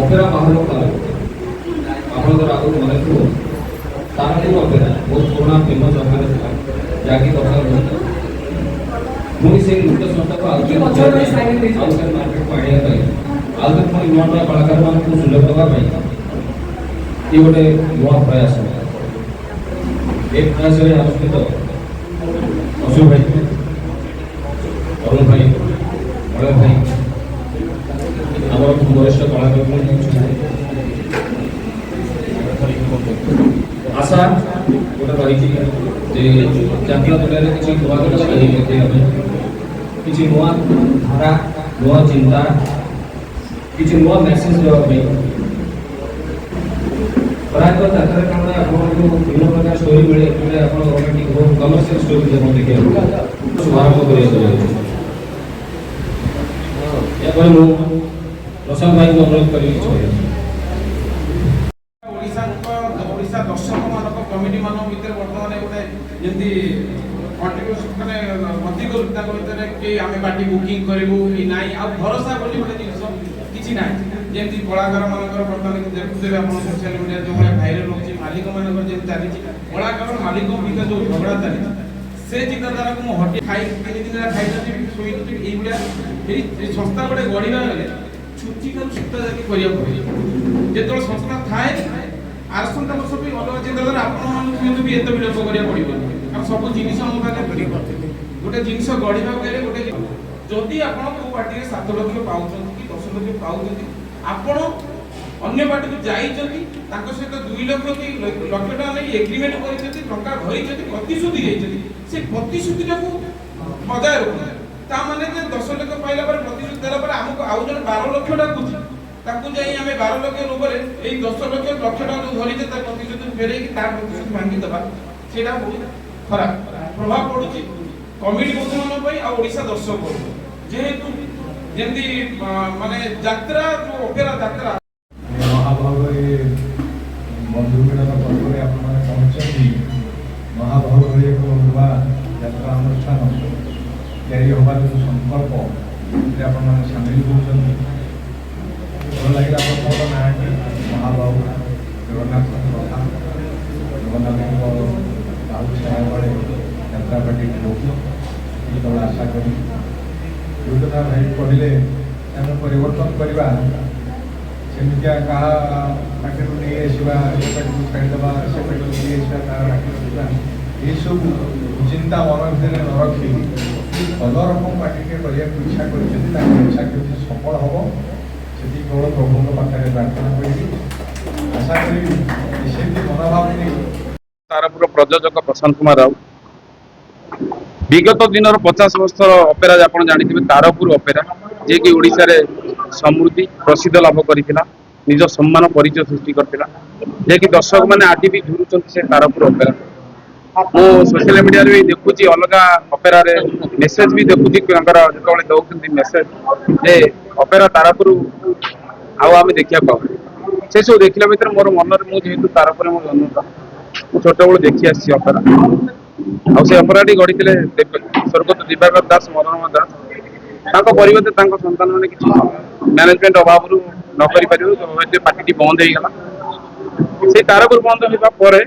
Opera ବାହାରକୁ ଲାଗେ ଆପଣଙ୍କର ଆଗକୁ ମନେ ଥିବ ତାରାପୁର ଅପେରା ବହୁତ ପୁରୁଣା ଫେମସ୍ ଅପେରା ଥିଲା ଯାହାକି ଦରକାର ହୋଇଥିଲା। ପୁଣି ସେଇ ନୃତ୍ୟ ସଂସ୍ଥାକୁ ଆଉଥରେ ମାର୍କେଟକୁ ଆଣିବା ପାଇଁ ଆଉଥରେ ପୁଣି ନୂଆ ନୂଆ କଳାକାରମାନଙ୍କୁ ସୁଯୋଗ ଦେବା ପାଇଁ ଇଏ ଗୋଟେ ନୂଆ ପ୍ରୟାସ। ଏ ପ୍ରୟାସରେ ଆସୁଥିତ ଅଶୋକ ଭାଇ, ଅରୁଣ ଭାଇ, ଅଳୟ ଭାଇ, ଆମର ବରିଷ୍ଠ କଳାକାର ଆଶା ଗୋଟେ ରହିଛି ଯେ ଜାତୀୟ ଦୁନିଆରେ କିଛି ନୂଆ କିଛି ନୂଆ ଧାରା, ନୂଆ ଚିନ୍ତା, କିଛି ନୂଆ ମେସେଜ ଦେବା ପାଇଁ ପ୍ରାୟତଃ ଯାତ୍ରା କାମରେ ଆପଣଙ୍କୁ ବିଭିନ୍ନ ପ୍ରକାର ଷ୍ଟୋରି ମିଳେ। ଏଥିରେ ଆପଣ ରୋମାଣ୍ଟିକ୍ ହଉ କମର୍ସିଆଲ ଷ୍ଟୋରି ଆପଣ ଦେଖିବାକୁ ଶୁଭାରମ୍ଭ କରିବାକୁ ଯାଉଛି। ଏହାପରେ ମୁଁ ପ୍ରଶାନ୍ତ ଭାଇଙ୍କୁ ଅନୁରୋଧ କରିବି କିଛି କହିବାକୁ। ଓଡ଼ିଶା ଦର୍ଶକ ମାନଙ୍କ କମିଟି ମାନଙ୍କ ଭିତରେ ବର୍ତ୍ତମାନ ଗୋଟେ ଯେମିତି ମାନେ ଅଧିକ ତାଙ୍କ ଭିତରେ କି ଆମେ ପାର୍ଟି ବୁକିଂ କରିବୁ କି ନାହିଁ ଆଉ ଭରସା ବୋଲି ଗୋଟେ ଜିନିଷ କିଛି ନାହିଁ। ଯେମିତି କଳାକାର ମାନଙ୍କର ବର୍ତ୍ତମାନ ଦେଖୁଥିବେ ଆପଣ ସୋସିଆଲ ମିଡ଼ିଆ ଯେଉଁଭଳିଆ ଭାଇରାଲ ହେଉଛି, ମାଲିକ ମାନଙ୍କର ଯେମିତି ଚାଲିଛି, କଳାକାର ମାଲିକ ଭିତରେ ଯେଉଁ ଝଗଡ଼ା ଚାଲିଛି ସେ ଚିନ୍ତାଧାରାକୁ ମୁଁ ହଟି ଖାଇ 3 ଦିନ ଖାଇନଥିବି ଶୋଇନଥିବି ଏଇଭଳିଆ ଏଇ ସଂସ୍ଥା ଗୋଟେ ଗଢ଼ିବା ଗଲେ ଛୁଟିଠାରୁ ଛୁଟ ଯାକି କରିବାକୁ ପଡ଼ିବ। ଯେତେବେଳେ ସଂସ୍ଥା ଥାଏ ଆସନ୍ତା ବର୍ଷ ବି ଅଲଗା ଚିନ୍ତାଧାରା ଆପଣମାନଙ୍କୁ କିନ୍ତୁ ବି ଏତେ ବିଳମ୍ବ କରିବାକୁ ପଡ଼ିବନି। କାରଣ ସବୁ ଜିନିଷ ଆମ ପାଖରେ ଗୋଟେ ଜିନିଷ ଗଢ଼ିବାକୁ ଗଲେ ଗୋଟେ ଯଦି ଆପଣ କେଉଁ ପାର୍ଟିରେ 7 ଲକ୍ଷ ପାଉଛନ୍ତି କି 10 ଲକ୍ଷ ପାଉଛନ୍ତି, ଆପଣ ଅନ୍ୟ ପାର୍ଟିକୁ ଯାଇଛନ୍ତି ତାଙ୍କ ସହିତ 2 ଲକ୍ଷ କି ଲକ୍ଷ ଟଙ୍କା ନେଇ ଏଗ୍ରିମେଣ୍ଟ କରିଛନ୍ତି, ଟଙ୍କା ଧରିଛନ୍ତି, ପ୍ରତିଶ୍ରୁତି ଦେଇଛନ୍ତି, ସେ ପ୍ରତିଶ୍ରୁତିଟାକୁ ବଜାୟ ରଖୁଛନ୍ତି। ତା ମାନେ ଯେ 10 ଲକ୍ଷ ପାଇଲା ପରେ ପ୍ରତିଶ୍ରୁତି ଦେଲା ପରେ ଆମକୁ ଆଉ ଜଣେ 12 ଲକ୍ଷ ଡାକୁଛି, ତାକୁ ଯାଇ ଆମେ 12 ଲକ୍ଷ ରୂପରେ ଏଇ 10 ଲକ୍ଷ ଲକ୍ଷ ଟଙ୍କା ଯୋଉ ଧରିଛେ ତା ପ୍ରତିଶ୍ରୁତି ଫେରେଇକି ତା ପ୍ରତିଶ୍ରୁତି ଭାଙ୍ଗିଦେବା, ସେଇଟା ବହୁତ ଖରାପ ପ୍ରଭାବ ପଡୁଛି କମିଟି ବନ୍ଧୁମାନଙ୍କ ପାଇଁ ଆଉ ଓଡ଼ିଶା ଦର୍ଶକ ଯେହେତୁ ଯେମିତି ମାନେ ଯାତ୍ରା ଯୋଉ ଅପେରା ଯାତ୍ରା ମହାଭାବରେ ବନ୍ଧୁ ମିଳନ ପର୍ବରେ ଆପଣମାନେ ପହଞ୍ଚନ୍ତି। ମହାଭାବରେ ଏକ ନୂଆ ଯାତ୍ରା ଅନୁଷ୍ଠାନ ତିଆରି ହେବାର ଯେଉଁ ସଂକଳ୍ପ ସେଥିରେ ଆପଣମାନେ ସାମିଲ ହେଉଛନ୍ତି। ଭଲ ଲାଗିଲା। ପ୍ରଥମର ନାଁଟି ମହାବାହୁ ଜଗନ୍ନାଥ କଥା, ଜଗନ୍ନାଥଙ୍କ ବାହୁ ଛାୟା ବେଳେ ଯାତ୍ରା ପାର୍ଟି ବହୁତ ଯେତେବେଳେ ଆଶା କରି ଯେଉଁ କଥା ଭାଇ କହିଲେ ଆମେ ପରିବର୍ତ୍ତନ କରିବା, ସେମିତିଆ କାହା ପାଖରୁ ନେଇ ଆସିବା, ଏ ପାଖରୁ ଛାଡ଼ିଦେବା, ସେ ପାଖରୁ ନେଇ ଆସିବା, ତାର ପାଖରୁ ରଖିବା, ଏସବୁ ଚିନ୍ତା ମନ ଭିତରେ ନ ରଖି ଭଲ ରକମ ପାର୍ଟିଟେ କରିବାକୁ ଇଚ୍ଛା କରିଛନ୍ତି। ତାଙ୍କ ଇଚ୍ଛା କେମିତି ସଫଳ ହେବ ସେଠି କେବଳ ପ୍ରଭୁଙ୍କ ପାଖରେ ପ୍ରାର୍ଥନା କରିବି, ଆଶା କରିବି ସେମିତି ମନୋଭାବ ନେଇ। ତାରାପୁର ପ୍ରଯୋଜକ ପ୍ରଶାନ୍ତ କୁମାର ରାଉତ। ବିଗତ ଦିନର 50 ବର୍ଷର ଅପେରା ଆପଣ ଜାଣିଥିବେ ତାରାପୁର ଅପେରା, ଯିଏକି ଓଡ଼ିଶାରେ ସମୃଦ୍ଧି ପ୍ରସିଦ୍ଧ ଲାଭ କରିଥିଲା, ନିଜ ସମ୍ମାନ ପରିଚୟ ସୃଷ୍ଟି କରିଥିଲା, ଯିଏକି ଦର୍ଶକମାନେ ଆଜି ବି ଝୁରୁଛନ୍ତି ସେ ତାରାପୁର ଅପେରା। ମୁଁ ସୋସିଆଲ ମିଡ଼ିଆରେ ବି ଦେଖୁଛି, ଅଲଗା ଅପେରାରେ ମେସେଜ ବି ଦେଖୁଛି, ତାଙ୍କର ଯେତେବେଳେ ଦେଉଛନ୍ତି ମେସେଜ ଯେ ଅପେରା ତାରାପୁର ଆଉ ଆମେ ଦେଖିବାକୁ ପାଉଛୁ। ସେସବୁ ଦେଖିଲା ଭିତରେ ମୋର ମନରେ, ମୁଁ ଯେହେତୁ ତାରାପୁରରେ ମୋ ଜନ୍ମ, ମୁଁ ଛୋଟବେଳୁ ଦେଖି ଆସିଛି ଅପେରା। ଆଉ ସେ ଅପେରାଟି ଗଢ଼ିଥିଲେ ସ୍ୱର୍ଗତ ଦିବାକର ଦାସ, ମନୋରମା ଦାସ। ତାଙ୍କ ପରିବର୍ତ୍ତେ ତାଙ୍କ ସନ୍ତାନମାନେ କିଛି ମ୍ୟାନେଜମେଣ୍ଟ ଅଭାବରୁ ନ କରିପାରିବୁ ପାର୍ଟିଟି ବନ୍ଦ ହେଇଗଲା। ସେଇ ତାରାପୁର ବନ୍ଦ ହେବା ପରେ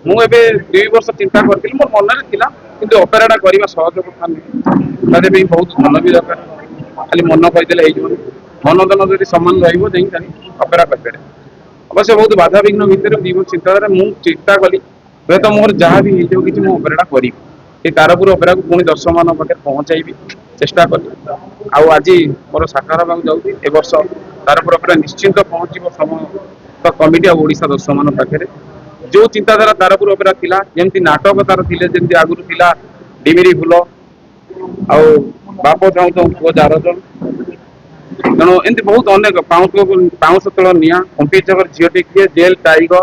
ମୁଁ ଏବେ 2 ବର୍ଷ ଚିନ୍ତା କରିଥିଲି, ମୋ ମନରେ ଥିଲା କିନ୍ତୁ ଅପେରାଟା କରିବା ସହଜ କଥା ନୁହେଁ, ତାରେ ବି ବହୁତ ମନ ବି ଦରକାର। ଖାଲି ମନ କହିଦେଲେ ହେଇଯିବନି, ମନୋଦନ ଯଦି ସମାନ ରହିବ ଯାଇକି ଅପେରା କରିପାରିବେ। ଅବଶ୍ୟ ବହୁତ ବାଧାବିଘ୍ନ ଭିତରେ 2 ବର୍ଷ ଚିନ୍ତାଧାରା ମୁଁ ଚିନ୍ତା କଲି ହୁଏତ ମୋର ଯାହା ବି ହେଇଯାଉ କିଛି ମୁଁ ଅପେରାଟା କରିବି, ଏ ତାରାପୁର ଅପେରାକୁ ପୁଣି ଦର୍ଶକମାନଙ୍କ ପାଖରେ ପହଞ୍ଚାଇବି ଚେଷ୍ଟା କଲି। ଆଉ ଆଜି ମୋର ସାକାର ହେବାକୁ ଯାଉଛି। ଏ ବର୍ଷ ତାରାପୁର ଅପେରା ନିଶ୍ଚିନ୍ତ ପହଞ୍ଚିବ ସମସ୍ତ କମିଟି ଆଉ ଓଡ଼ିଶା ଦର୍ଶକମାନଙ୍କ ପାଖରେ। ଯେଉଁ ଚିନ୍ତାଧାରା ତାରାପୁର ଅପେରା ଥିଲା, ଯେମିତି ନାଟକ ତାର ଥିଲେ, ଯେମିତି ଆଗରୁ ଥିଲା ଡିମିରି ଫୁଲ ଆଉ ବାପ ଚାହୁଁ ଚାହୁଁ ପୁଅ ଯାର ଜଣ, ତେଣୁ ଏମିତି ବହୁତ ଅନେକ ପାଉଁଶ ତଳ ନିଆଁ, କମ୍ପିଚକର ଝିଅଟି କିଏ, ଜେଲ ଟାଇଗର,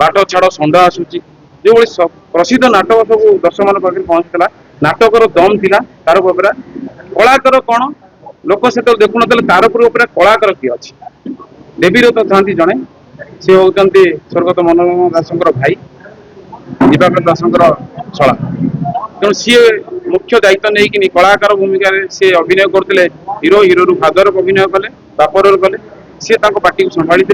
ବାଟ ଛାଡ଼ ଷଣ୍ଢ ଆସୁଛି, ଯେଉଁଭଳି ପ୍ରସିଦ୍ଧ ନାଟକ ସବୁ ଦର୍ଶକମାନଙ୍କ ପାଖରେ ପହଞ୍ଚିଥିଲା। ନାଟକର ଦମ୍ ଥିଲା ତାରାପୁର ଅପେରା। କଳାକାର କ'ଣ ଲୋକ ସେତେବେଳେ ଦେଖୁନଥିଲେ ତାରାପୁର ଅପେରା କଳାକାର କିଏ ଅଛି। ଦେବୀର ତ ଥାନ୍ତି ଜଣେ, ସେ ହେଉଛନ୍ତି ସ୍ୱର୍ଗତ ମନୋରମା ଦାସଙ୍କର ଭାଇ, ଦିବାକର ଦାସଙ୍କର ଶଳା। ତେଣୁ ସିଏ ମୁଖ୍ୟ ଦାୟିତ୍ୱ ନେଇକିନି କଳାକାର ଭୂମିକାରେ ସିଏ ଅଭିନୟ କରୁଥିଲେ। ହିରୋରୁ ଫାଦର ଅଭିନୟ କଲେ, ବାପ ରୋଲ କଲେ। सी पार्टी को संभाली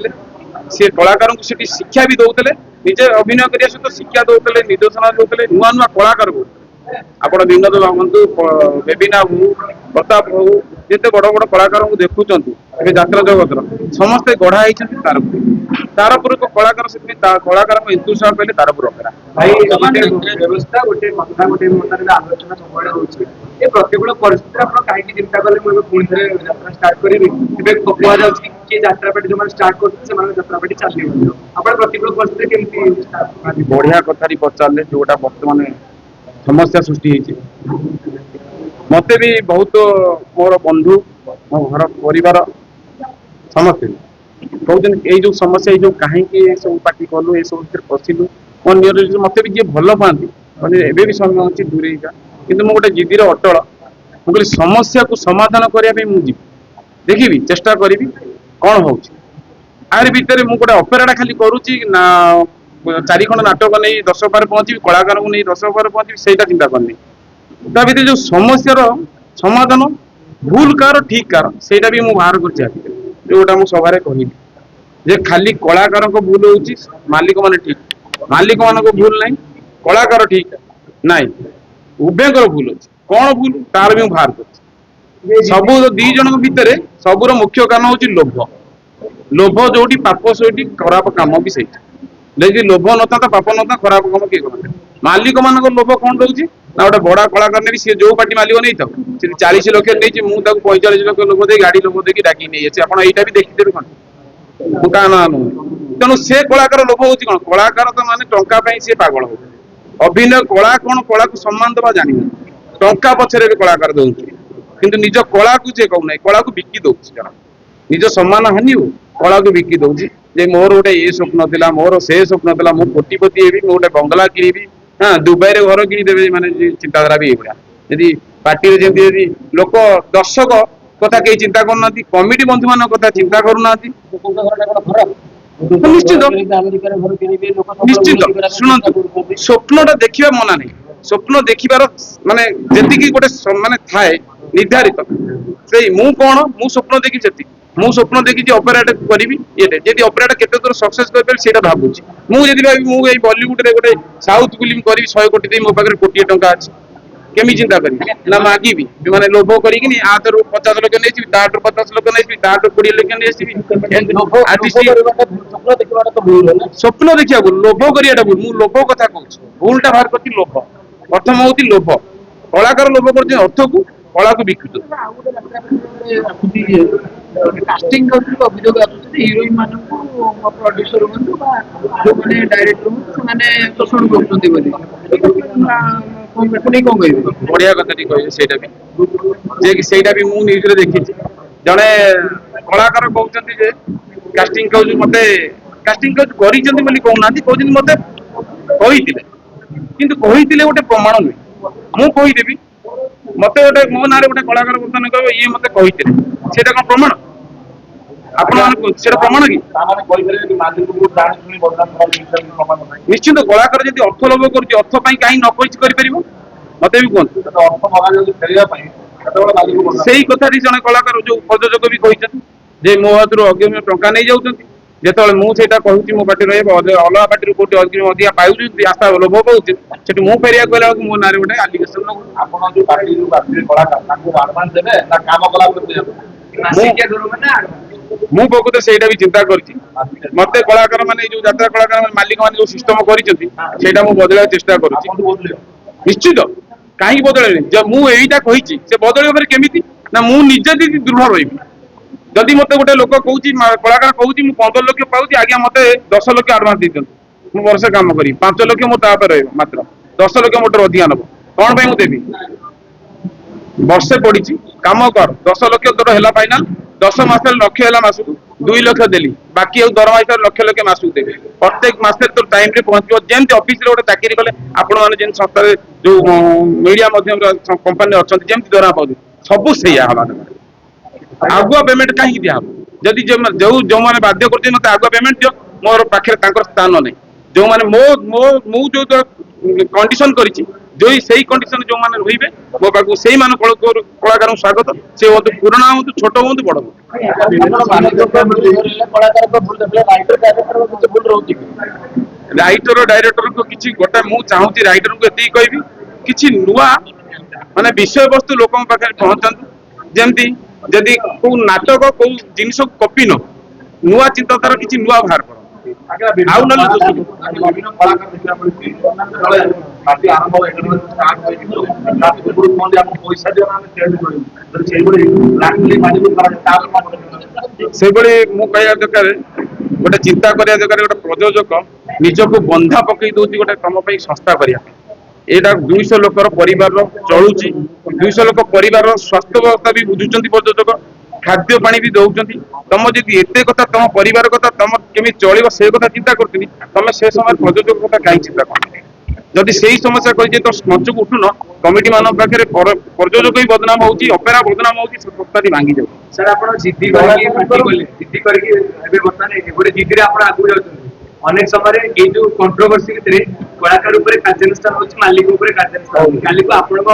सी कलाकार को सेठी शिक्षा भी दौले निजे अभिनय करने सहित शिक्षा दौले निर्देशना दौले नुआ नुआ कलाकार को आपण विनोद बाबू बेबिना हूँ प्रताप हूँ जिते बड़ बड़ कलाकार को देखुं यात्रा जगत समस्ते गढ़ा तारपुर कलाकार से कलाकार इंतुत्साह कहले तारपुर अपेरा भाई व्यवस्था गोटे कथा गोटे आलोचना सब होची ए प्रतिकूल परिस्थिति आप कहीं चिंता कले मुझे पुणी थे यात्रा स्टार्ट करी कि यात्रा पार्टी जो स्टार्ट करते यात्रा पार्टी चलिए आप प्रतिकूल परिस्थिति केमती बढ़िया कथा पचारे जोटा बर्तमान समस्या सृष्टि होती मते भी बहुत मोर बंधु मो घर परिवार समस्ते कहते ये जो समस्या जो कहीं सब पार्टी कलु ये सब पशिलु मो निज मत भी जी भल पाती मैंने एवं भी समय अच्छी दूरे जा कि गोटे जिदिर अटल मुझे समस्या को समाधान करने मुझे देखी चेष्टा करी कौन हो आर भितर मुझे गोटे अपेराटा खाली करुच्ची ना 4 खंड नाटक नहीं 10 बार पहुंची कलाकार को नहीं 10 बार पहुंची से चिंता करनी ता भीतर जो समस्या समाधान भूल कार ठीक कार से भी मुझे बाहर कर जोटा मुझे सभारे कहली जे खाली कलाकार को भूल होची मालिक माने ठीक मालिक मान को भूल नहीं कलाकार ठीक नहीं उभयकर भूल होची कौन भूल तार भी बाहर कर सब 2 जन भितर सबूर मुख्य कारण होची लोभ लोभ जोटी पाप सोटी खराब काम भी सही लेकिन लोभ नता पाप नता खराब काम किए करते मालिक मान लोभ कौन रोचे ना गोटे बड़ा कलाकार ने सी जो पार्टी मालिक नहीं था 40 लाख नहीं मुझे 45 लाख लोक दे गाड़ी लोक देकी डाकी नहीं आप यहाँ भी देखिए कौन मुझे ना तेणु से कलाकार लोभ हो कलाकार तो माने टंका सी पागल हो अभिनय कला कौन कला को सम्मान दबा जानी टंका पछरे भी कलाकार दौर कि निज कला को जे कहूना कला को बिकी दौर निज सम्मान हानि हो कला को बिकी दौर जे मोर गोटे ये स्वप्न था मोर से स्वप्न था मुझे कोटिपति हेबी गोटे बंगला किणी हाँ दुबई रे घर किदेवे माने चिंताधारा भी ये यदि पार्टी जमी लोक दर्शक कथा कहीं चिंता करना कमिटी बंधु मान कथा चिंता करना निश्चित निश्चित शुणु स्वप्नटा देखा मना नहीं स्वप्न देखार माने जी गोटे माने थाए निर्धारित से मु कौन मु स्वप्न देखी मु स्वप्न देखी ऑपरेट करी ये ऑपरेट केते दूर सक्सेस कर से भावुची मुझे भावी मुझे बॉलीवुड रे गोटे साउथ फिल्म करी 100 कोटी दे मो पाखे कोटी टंका अच्छी केमी चिंता करी ना मागिबी मैंने लोभ करी 50 लाख नहीं 50 लाख नहीं 20 लाख नहीं स्वप्न देखा भूल लोभ करिया भूल मु लोभ कथा कहूँ भूलटा बाहर करती लोभ प्रथम होती लोभ कलाकार लोभ कर अर्थ को कला को बिकुत कास्टिंग अभियोग हिरोइन मान प्रोड्यूसर हूँ जो मैंने डायरेक्टर हूँ से शोषण कर बढ़िया कथा कहे सेटा भी मुझे न्यूज देखी जड़े कलाकार कहते कास्टिंग कह मत कास्टिंग कहना कहते मत कही गोटे प्रमाण नुहे मुदेवी मत गोटे मो ना गोटे कलाकार बर्तमान कह ये मत कही सेटा कौन प्रमाण प्रमाण कि निश्चित कलाकार जब अर्थ लोभ कर अर्थ कहीं न कही मत भी कहते से ही कथा जन कलाकार जो प्रयोजक भी कहते मो हाथ अग्रिम टंका नहीं जाऊँ जो मुझे कहूँ मो पार्टी अलग पार्टी कौट अधिका पाई आशा लोभ पाऊँ से मु फेरिया कहला मो ना गोटे आलिगेसन मु प्रकृत से चिंता कर मत कलाकार मैंने जो यात्रा कलाकार मालिक मैंने जो सिस्टम कर बदल चेष्टा कर निश्चित कहीं बदल मुझे कही बदल केमी ना मुझे दृढ़ रही जदि मत गोटे लोक कहूँ कलाकार कहूँ 15 लाख पाऊँ आज्ञा मत 10 लाख आडभांस दे दिखाँ मुझे वर्ष कम करी 5 लाख मोटे रही मात्र 10 लाख मोटर अधिका नब कौन पर देवी वर्षे पड़ी कम कर 10 लाख तोर है फाइनाल 10 मास लक्ष है मासक 2 लाख देली बाकी दरमा हिसाब लक्ष लक्ष मासक देवी प्रत्येक मस तो टाइम रे पहुंच जमी ऑफिस गोटे चाकरी कले आपण मैंने जिन संस्था जो मीडिया मध्यम कंपानी अच्छा जमी दरमा पाऊँ सब से आगुआ पेमेंट कहीं दिया जदि जो मैंने बाध्य कर मत आगुआ पेमेंट दियो मोर पाखे स्थान नहीं जो मैंने मो जो कंडीशन करी जो ସେଇ କଣ୍ଡିସନ ଯୋଉମାନେ ରହିବେ ମୋ ପାଖକୁ ସେଇମାନେ କଳାକାରଙ୍କୁ ସ୍ୱାଗତ। ସେ ହୁଅନ୍ତୁ ପୁରୁଣା ହୁଅନ୍ତୁ ଛୋଟ ହୁଅନ୍ତୁ ବଡ ହୁଅନ୍ତୁ। ରାଇଟର ଡାଇରେକ୍ଟରଙ୍କୁ କିଛି ଗୋଟେ ମୁଁ ଚାହୁଁଛି ରାଇଟରଙ୍କୁ ଏତିକି କହିବି କିଛି ନୂଆ ମାନେ ବିଷୟବସ୍ତୁ ଲୋକଙ୍କ ପାଖରେ ପହଞ୍ଚନ୍ତୁ। ଯେମିତି ଯଦି କୋଉ ନାଟକ କୋଉ ଜିନିଷକୁ କପି ନ ନୂଆ ଚିନ୍ତାଧାରା କିଛି ନୂଆ ବାହାର କର ଆଉ ନହେଲେ ସେଇଭଳି ମୁଁ କହିବା ଦରକାର ଗୋଟେ ଚିନ୍ତା କରିବା ଦରକାର ଗୋଟେ ପ୍ରଯୋଜକ ନିଜକୁ ବନ୍ଧା ପକେଇ ଦଉଛି ଗୋଟେ ତମ ପାଇଁ ସଂସ୍ଥା କରିବା ଏଇଟା 200 ଲୋକର ପରିବାରର ଚଳୁଛି 200 ଲୋକ ପରିବାରର ସ୍ୱାସ୍ଥ୍ୟ ବ୍ୟବସ୍ଥା ବି ବୁଝୁଛନ୍ତି ପ୍ରଯୋଜକ ଖାଦ୍ୟ ପାଣି ବି ଦଉଛନ୍ତି ତମ ଯଦି ଏତେ କଥା ତମ ପରିବାର କଥା ତମ କେମିତି ଚଳିବ ସେ କଥା ଚିନ୍ତା କରୁଥିଲି ତମେ ସେ ସମୟରେ ପ୍ରଯୋଜକ କଥା କାହିଁ ଚିନ୍ତା କର ଯଦି ସେଇ ସମସ୍ୟା କହିଛି ତ ମଞ୍ଚକୁ ଉଠୁନ କମିଟି ମାନଙ୍କ ପାଖରେ ପ୍ରଯୋଜକ ବି ବଦନାମ ହଉଛି ଅପେରା ବଦନାମ ହଉଛି ସଂସ୍ଥାଟି ଭାଙ୍ଗି ଯାଉଛି। ସାର୍ ଆପଣ ଜିଦ୍ଦି କରିକି ଏବେ ବର୍ତ୍ତମାନ ଗୋଟେ ଜିଦ୍ଦିରେ ଆପଣ ଆଗକୁ ଯାଉଛନ୍ତି ଅନେକ ସମୟରେ ଏଇ ଯୋଉ କଣ୍ଟ୍ରୋଭର୍ସି ଭିତରେ କଳାକାର ଉପରେ କାର୍ଯ୍ୟାନୁଷ୍ଠାନ ହଉଛି ମାଲିକ ଉପରେ କାର୍ଯ୍ୟାନୁଷ୍ଠାନ ହଉଛି କାଲିକୁ ଆପଣଙ୍କ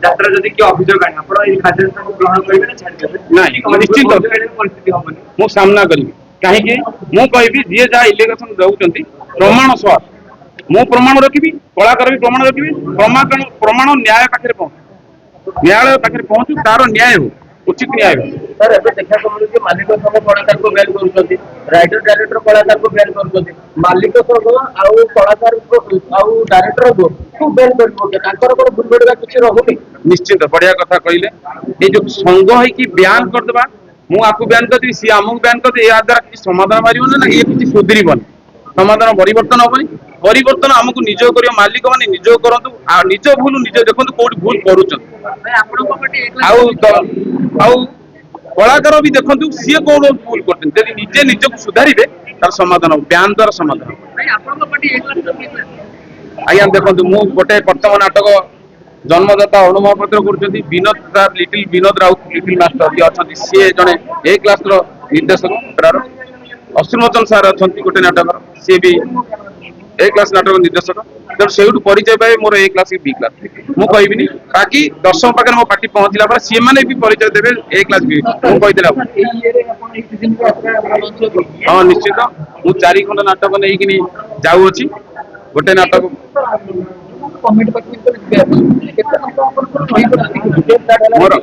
ଯାତ୍ରା ଯଦି କିଏ ଅଭିଯୋଗ ଆଣେ ଆପଣ ଏଇ କାର୍ଯ୍ୟାନୁଷ୍ଠାନକୁ ଗ୍ରହଣ କରିବେ ନା ଛାଡ଼ିଦେବେ? ନାଇଁ ନିଶ୍ଚିତ ପରିସ୍ଥିତି ହବନି ମୁଁ ସାମ୍ନା କରିବି କାହିଁକି ମୁଁ କହିବି ଯିଏ ଯାହା ଇଲେକ୍ସନ ଦଉଛନ୍ତି ପ୍ରମାଣ ସହ ମୁଁ ପ୍ରମାଣ ରଖିବି କଳାକାର ବି ପ୍ରମାଣ ରଖିବି ପ୍ରମାଣ ନ୍ୟାୟ ପାଖରେ ପହଞ୍ଚୁ ନ୍ୟାୟାଳୟ ପାଖରେ ପହଞ୍ଚୁ ତାର ନ୍ୟାୟ ହଉ ଉଚିତ ନ୍ୟାୟ ହଉ। ସାର୍ ଏବେ ଦେଖିବାକୁ ମିଳୁଛି ମାଲିକ ସଂଘ କଳାକାରକୁ ବେଲ୍ କରୁଛନ୍ତି ରାଇଟର ଡାଇରେକ୍ଟର କଳାକାରକୁ ବେଲ୍ କରୁଛନ୍ତି ମାଲିକ ସଂଘ ଆଉ କଳାକାର ଆଉ ଡାଇରେକ୍ଟରକୁ ବେଲ୍ କରିବ ତାଙ୍କର କଣ ଭୁଲ ଭଟକା କିଛି ରହୁନି? ନିଶ୍ଚିତ ବଢିଆ କଥା କହିଲେ ଏଇ ଯୋଉ ସଂଘ ହେଇକି ବ୍ୟାନ୍ କରିଦେବା ମୁଁ ଆକୁ ବ୍ୟାନ୍ କରିଦେବି ସିଏ ଆମକୁ ବ୍ୟାନ୍ କରିଦେବି ଏହା ଦ୍ୱାରା କିଛି ସମାଧାନ ବାହାରିବନି ନା ଇଏ କିଛି ସୁଧୁରିବନି ସମାଧାନ ପରିବର୍ତ୍ତନ ହବନି ପରିବର୍ତ୍ତନ ଆମକୁ ନିଜ କରିବା ମାଲିକ ମାନେ ନିଜ କରନ୍ତୁ ଆଉ ନିଜ ଭୁଲ ନିଜେ ଦେଖନ୍ତୁ କୋଉଠି ଭୁଲ କରୁଛନ୍ତି ଆଉ କଳାକାର ବି ଦେଖନ୍ତୁ ସିଏ କୋଉଠି ଭୁଲ କରୁଛନ୍ତି ଯଦି ନିଜେ ନିଜକୁ ସୁଧାରିବେ ତାର ସମାଧାନ ହବ ବ୍ୟାନ୍ ଦ୍ୱାରା ସମାଧାନ ହବ। ଆଜ୍ଞା ଦେଖନ୍ତୁ ମୁଁ ଗୋଟେ ପ୍ରଥମ ନାଟକ ଜନ୍ମଦାତା ଅନୁଭବ ପତ୍ର କରୁଛନ୍ତି Binod sir little Binod Raut little master ଯିଏ ଅଛନ୍ତି ସିଏ ଜଣେ ଏ କ୍ଲାସର ନିର୍ଦ୍ଦେଶକ ଅଶ୍ରୁମୋଚନ ସାର୍ ଅଛନ୍ତି ଗୋଟେ ନାଟକର ସିଏ ବି ଏ କ୍ଲାସ ନାଟକ ନିର୍ଦ୍ଦେଶକ ତେଣୁ ସେଇଠୁ ପରିଚୟ ପାଇ ମୋର ଏ କ୍ଲାସ ବି କ୍ଲାସ ମୁଁ କହିବିନି ବାକି ଦର୍ଶକ ପାଖରେ ମୋ ପାର୍ଟି ପହଞ୍ଚିଲା ପରେ ସେମାନେ ବି ପରିଚୟ ଦେବେ ଏ କ୍ଲାସ ବି ମୁଁ କହିଦେଲା ହଁ ନିଶ୍ଚିତ ମୁଁ 4 ଖଣ୍ଡ ନାଟକ ନେଇକିନି ଯାଉଅଛି ଗୋଟେ ନାଟକ ମୋର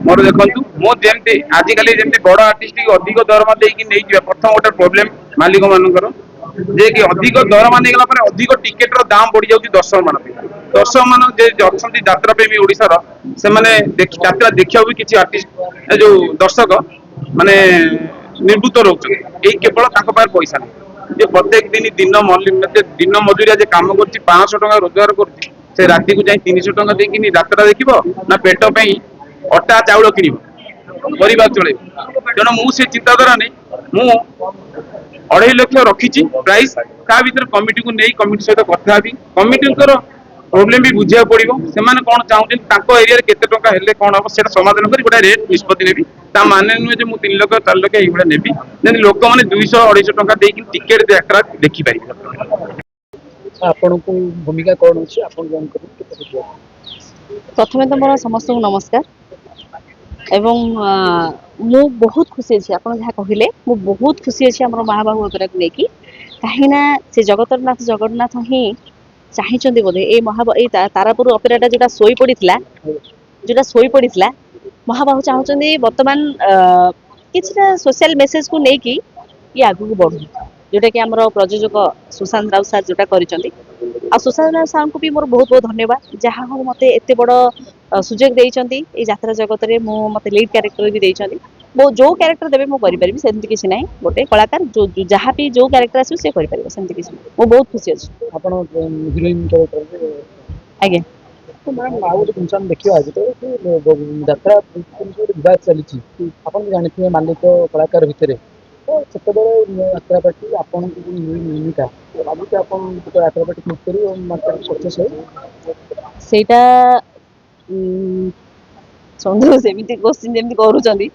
ମୋର ଦେଖନ୍ତୁ ମୁଁ ଯେମିତି ଆଜିକାଲି ଯେମିତି ବଡ ଆର୍ଟିଷ୍ଟ ଅଧିକ ଦରମା ଦେଇକି ନେଇଯିବା ପ୍ରଥମ ଗୋଟେ ପ୍ରୋବ୍ଲେମ ମାଲିକ ମାନଙ୍କର ଯେ କି ଅଧିକ ଦରମା ନେଇଗଲା ପରେ ଅଧିକ ଟିକେଟ ର ଦାମ ବଢି ଯାଉଛି ଦର୍ଶକ ମାନଙ୍କ ଦର୍ଶକ ମାନ ଯେ ଅଛନ୍ତି ଯାତ୍ରା ପ୍ରେମୀ ଓଡିଶାର ସେମାନେ ଯାତ୍ରା ଦେଖିବାକୁ ବି କିଛି ଆର୍ଟିଷ୍ଟ ଯୋଉ ଦର୍ଶକ ମାନେ ନିବୃତ୍ତ ରହୁଛନ୍ତି ଏଇ କେବଳ ତାଙ୍କ ପାଖରେ ପଇସା ନାହିଁ ଯେ ପ୍ରତ୍ୟେକ ଦିନ ମଜୁରିଆ ଯେ କାମ କରୁଛି 500 ଟଙ୍କା ରୋଜଗାର କରୁଛି ସେ ରାତିକୁ ଯାଇ 300 ଟଙ୍କା ଦେଇକି ଯାତ୍ରା ଦେଖିବ ନା ପେଟ ପାଇଁ ଅଟା ଚାଉଳ କିଣିବ ପରିବାର ଚଳେଇବ ତେଣୁ ମୁଁ ସେ ଚିନ୍ତାଧାରା ନେଇ ମୁଁ 2.5 ଲକ୍ଷ ରଖିଛି ପ୍ରାଇସ୍ ତା ଭିତରେ କମିଟିକୁ ନେଇ କମିଟି ସହିତ କଥା ହେବି କମିଟିଙ୍କର ପ୍ରୋବ୍ଲେମ ବି ବୁଝିବାକୁ ପଡିବ ସେମାନେ କଣ ଚାହୁଁଛନ୍ତି ତାଙ୍କ ଏରିଆରେ କେତେ ଟଙ୍କା ହେଲେ କଣ ହବ ସେଟା ସମାଧାନ କରି ଗୋଟେ ରେଟ୍ ନିଷ୍ପତ୍ତି ନେବି ତା ମାନେ ନୁହେଁ ଯେ ମୁଁ 3 ଲକ୍ଷ 4 ଲକ୍ଷ ଏଇଭଳିଆ ନେବି ଯେମିତି ଲୋକମାନେ 200-250 ଟଙ୍କା ଦେଇକି ଟିକେଟ ଯାତ୍ରା ଦେଖିପାରିବେ। ଆପଣଙ୍କୁ ଭୂମିକା କଣ ଅଛି ଆପଣ ଜାଣି କରିବେ प्रथमे तो मोर समस्त को नमस्कार एवं मु बहुत खुशी अच्छी आप कहले मु बहुत खुशी अच्छी आम महाबाहु अपेरा को लेकिन कहीं से जगन्नाथ ही चाहिए बोधे ये तारापुर अपेराटा जोटा शोई पड़ा महाबाहु चाहते बर्तमान किसी सोशल मेसेज को लेकिन ये आगू बढ़ू जोटा कि आम प्रयोजक सुशांत राउत सार जोटा कर सुशांत राउत सार को भी मोर बहुत बहुत धन्यवाद जहाँ हो मत एत बड़ सुजोग देइचंती ए यात्रा जगत रे मो मते लीड कैरेक्टर भी देइचंती वो जो कैरेक्टर देबे मो करि परिबी सेमति किछि नै गोटे कलाकार जो जहाँ भी जो कैरेक्टर आसु से करि परिबो सेमति किछि मो बहुत खुशी अछि आपण हिरोइन कैरेक्टर आगे तो मैम आउ जो इंसान देखियो आज तो यात्रा विवाद चली आपण जानिथिबे मालिक कलाकार भितरे तो सेते बळे यात्रा पार्टी आपण को भूमिका लाଗୁଛି आपण तो यात्रा पार्टी क्लिक करी और मार्केट सक्सेस हो सेटा सन्देह सेमिति क्वेश्चन जेमिति करूचंदी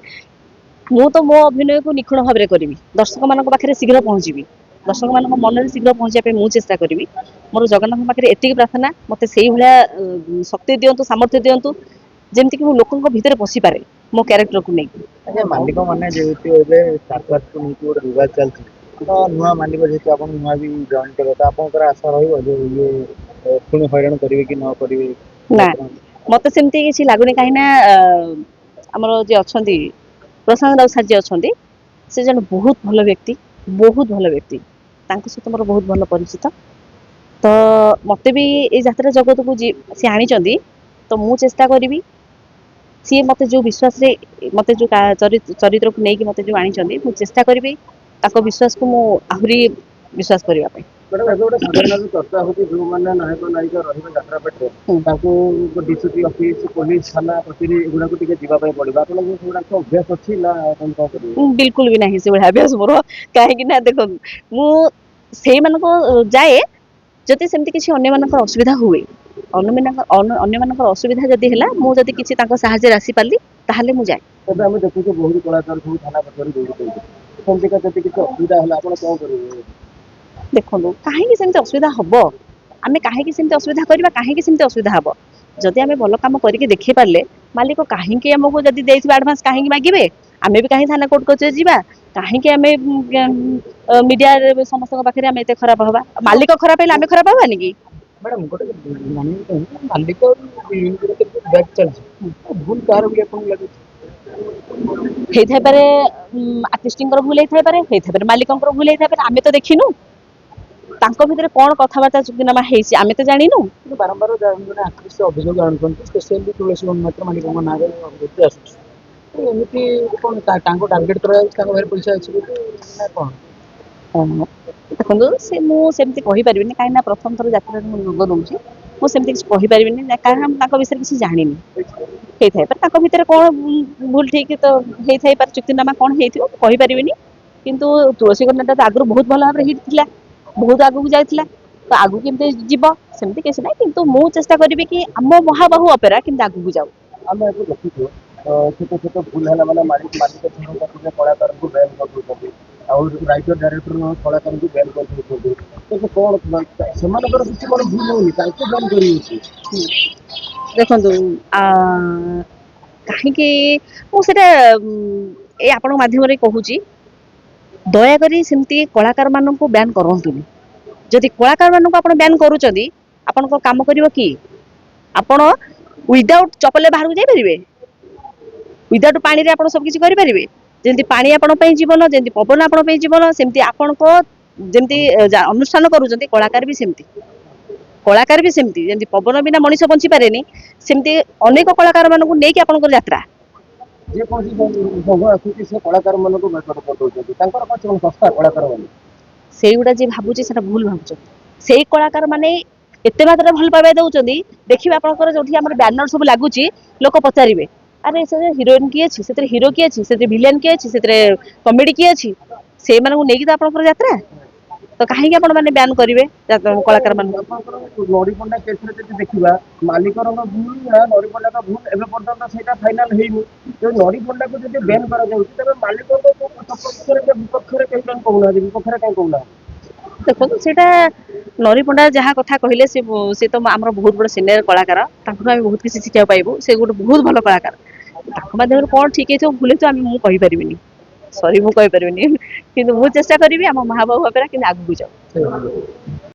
मु तो मो अभिनय को निखुण भाव में करी दर्शक मान पाखे शीघ्र पहुँची दर्शक मान मन शीघ्र पहुँचा मुझे चेष्टा करी मोर जगन्नाथ पाखे एति प्रार्थना मत से शक्ति दिंतु सामर्थ्य दिंतु जमती कि लोकों भितर पशि पारे मो क्यारेक्टर को नहीं। अच्छा मालिक मैंने जेहेतु स्टार्टअप को लेकिन गोटे विवाद चलती तो नुआ मालिक जेहतु आप नुआ भी जॉइन करें तो आप आशा रही पुणी हईराण करेंगे कि न करेंगे ना मत सेमती किसी लगुनि कहीं आमर जे अच्छा प्रशांत राउत सार जी अच्छा से जन बहुत भल व्यक्ति सहित मोर बहुत भल परिचित तो मत भी ये यात्रा जगत को सी आनी तो मु चेष्टा करी सी मत जो विश्वास रे मत जो चरित्र को लेकिन मत जो आनी चेष्टा करी विश्वास को आहरी विश्वास करने मैडम ଏବେ ଗୋଟେ ସାଧାରଣ ଚର୍ଚ୍ଚା ହଉଛି ଯୋଉମାନେ ନାୟକ ନାୟିକା ରହିବେ ଯାତ୍ରା ପେଟରେ ତାଙ୍କୁ ଡିସିପି ଅଫିସ ପୋଲିସ ଥାନା କଚେରୀ ଏଗୁଡାକୁ ଟିକେ ଯିବା ପାଇଁ ପଡିବ ଆପଣଙ୍କୁ ସେଗୁଡାକ ଅଭ୍ୟାସ ଅଛି ନା ଆପଣ କଣ କରିବେ? बिल्कुल भी नहीं से अभ्यास मोर कहीं देखो मु जाए जदि सेमती किसी अन्य असुविधा हुए अन्य असुविधा जदि है मुझे किसी साहाଯ୍य आसी पाली ताहले मु जाए। ଏବେ ଆମେ ଦେଖୁଛୁ ବହୁତ କଳାକାର ସବୁ ଥାନା କଚେରୀ ଦୌଡୁଛନ୍ତି ସେମିତିକା ଯଦି କିଛି ଅସୁବିଧା ହେଲା ଆପଣ କଣ କରିବେ? देखो कहीं सेमती असुविधा हम आम कहीं सेमती असुविधा करवा कहीं सेमती असुविधा हम जदि आम भल कम करके देखी पारे मालिक कहीं आमको जब देथिबे एडवांस कहीं मागे आम भी कहीं थाना कोर्ट कचेरी जीवा कहीं आम मीडिया समस्त पाखे आम एत खराब हवा मालिक खराब है आम खराब हवानी कि मैडम गोटे मालिक बैक चलती भूल कार भी आपको लगे होता पारे आर्टिस्ट भूल होता पारे मालिक भूल होता पारे आम तो देखिनु भितर कौन कथबार्ता चुक्तिनामा आम तो जानू बारंबार आर्टिस्ट अभियोग आणुଛନ୍ତି स्पेशली तुलसी मात्र मालिक ना अभियोग आसूँ एमती कौन टार्गेट कर पैसा अच्छी ना कौन देखो से मुझे कहीपर कहीं प्रथम थर यात्रा योग दूसरी मुझे किसी कहीपर कारण विषय किसी जानी होता है भितर कौन भूल ठीक तो होता है चुक्तिनामा कौन होपर किंतु तुलसी कन्या तो आगुरी बहुत भल भाव हिट थी बहुत आगू जाइला तो आगू केमती जीव सेमती किसी ना किंतु मु चेष्टा करी कि आम महाबाहु अपेरा केमती आगू जाऊ आम ये देखीए छोट छोट भूल है मैंने मालिक कलाकार को बैन कर और राइटर डायरेक्टर कलाकार को बैन कर तो कौन से कौन भूल होनी बैन कर देखो कहीं मुझे आपण माध्यम कहूँ दयाकोरी सेमती कलाकार मान को बैन करतुनि जदि कलाकार मान को बैन करुँच आपण काम कर कि आपण विदाउट चपले बाहर को जाइए विदाउट पानी रे आपण सब किछि करि परिबे जेंति पानी आपण पई जीवन जेंति पवन आपण पई जीवन सेमति आपण को जेंति अनुष्ठान करूचंती कलाकार भी सेमति जेंति पवन बिना मनीष बंची पारेनी सेमति अनेक कलाकार मान को नेकी आपण यात्रा जे कौन संघ आसूँ से कलाकार मान को बेटर कर संस्था कलाकार मान से गुड़ा जी भावुँ से भूल भावुँ से कलाकार माने एते मात्रा भल पाइबा दउचंदी देखिबे आपनकर जोठी हमर बैनर सब लागुची लोक पचारिबे अरे से हीरोइन की अछि सेते हीरो की अछि सेते विलेन की अछि सेते कॉमेडी की अछि से माने को नेकी त आपनकर यात्रा तो कहीं आपण माने बैन करिवे कलाकार मान नरीपंडा केस रे जदि देखिबा मालिकर भूल या नरीपंडा भूल एबे पर्यंत सेटा फाइनल हेइनु जो नरीपंडा को जदि बैन करा जाउछि तबे मालिक को सपोर्ट करे विपक्ष रे केन कहउना विपक्ष रे केन कहउना देखो सेटा नरी पंडा जहाँ कथा कहले से तो आमर बहुत बड़ सिनियर कलाकार आम बहुत किसी शिक्षा पाइबू से गोटे बहुत भल कलाकार माध्यम कौन ठीक है भूल तो मुझे कहीपरि सरी मुझे कहीपरि कि चेष्टा करी आम महाबाहु भाव कि आगू जाऊ।